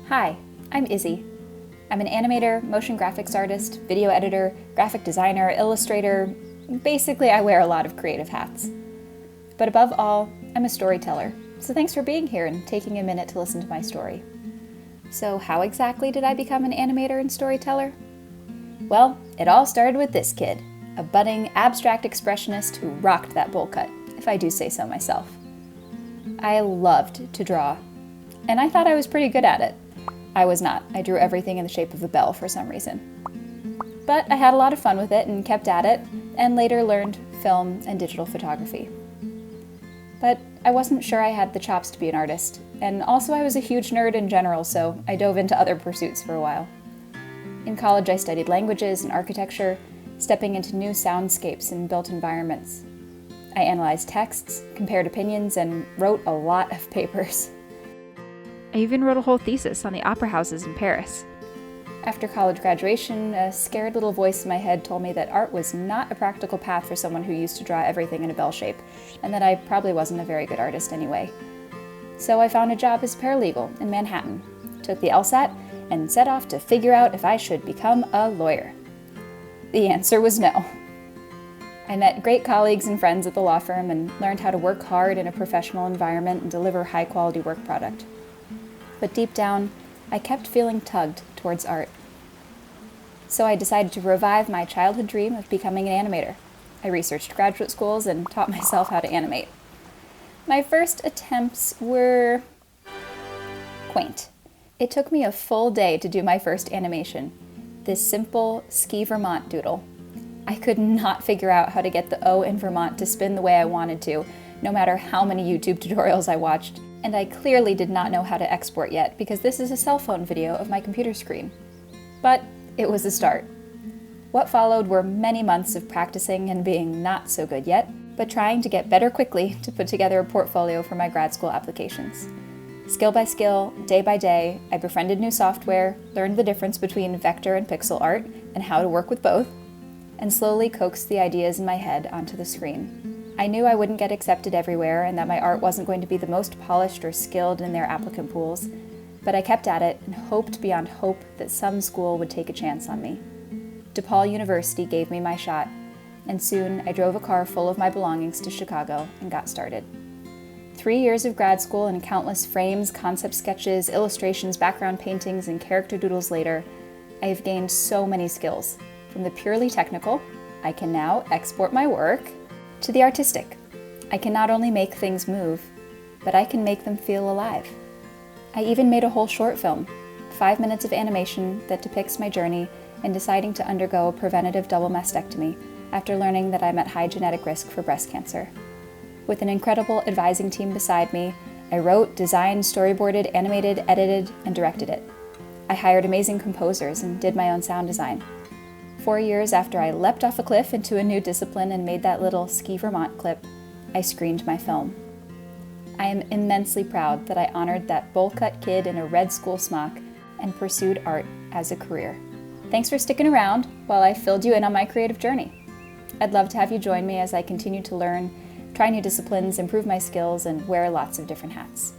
Hi, I'm Izzy. I'm an animator, motion graphics artist, video editor, graphic designer, illustrator. Basically, I wear a lot of creative hats. But above all, I'm a storyteller, so thanks for being here and taking a minute to listen to my story. So how exactly did I become an animator and storyteller? Well, it all started with this kid, a budding abstract expressionist who rocked that bowl cut, if I do say so myself. I loved to draw, and I thought I was pretty good at it. I was not. I drew everything in the shape of a bell for some reason. But I had a lot of fun with it and kept at it, and later learned film and digital photography. But I wasn't sure I had the chops to be an artist, and also I was a huge nerd in general, so I dove into other pursuits for a while. In college I studied languages and architecture, stepping into new soundscapes and built environments. I analyzed texts, compared opinions, and wrote a lot of papers. I even wrote a whole thesis on the opera houses in Paris. After college graduation, a scared little voice in my head told me that art was not a practical path for someone who used to draw everything in a bell shape, and that I probably wasn't a very good artist anyway. So I found a job as a paralegal in Manhattan, took the LSAT, and set off to figure out if I should become a lawyer. The answer was no. I met great colleagues and friends at the law firm and learned how to work hard in a professional environment and deliver high-quality work product. But deep down, I kept feeling tugged towards art. So I decided to revive my childhood dream of becoming an animator. I researched graduate schools and taught myself how to animate. My first attempts were quaint. It took me a full day to do my first animation, this simple Ski Vermont doodle. I could not figure out how to get the O in Vermont to spin the way I wanted to, no matter how many YouTube tutorials I watched. And I clearly did not know how to export yet, because this is a cell phone video of my computer screen. But it was a start. What followed were many months of practicing and being not so good yet, but trying to get better quickly to put together a portfolio for my grad school applications. Skill by skill, day by day, I befriended new software, learned the difference between vector and pixel art, and how to work with both, and slowly coaxed the ideas in my head onto the screen. I knew I wouldn't get accepted everywhere and that my art wasn't going to be the most polished or skilled in their applicant pools, but I kept at it and hoped beyond hope that some school would take a chance on me. DePaul University gave me my shot, and soon I drove a car full of my belongings to Chicago and got started. 3 years of grad school and countless frames, concept sketches, illustrations, background paintings, and character doodles later, I have gained so many skills. From the purely technical, I can now export my work, to the artistic. I can not only make things move, but I can make them feel alive. I even made a whole short film, 5 minutes of animation that depicts my journey in deciding to undergo a preventative double mastectomy after learning that I'm at high genetic risk for breast cancer. With an incredible advising team beside me, I wrote, designed, storyboarded, animated, edited, and directed it. I hired amazing composers and did my own sound design. 4 years after I leapt off a cliff into a new discipline and made that little Ski Vermont clip, I screened my film. I am immensely proud that I honored that bowl-cut kid in a red school smock and pursued art as a career. Thanks for sticking around while I filled you in on my creative journey. I'd love to have you join me as I continue to learn, try new disciplines, improve my skills, and wear lots of different hats.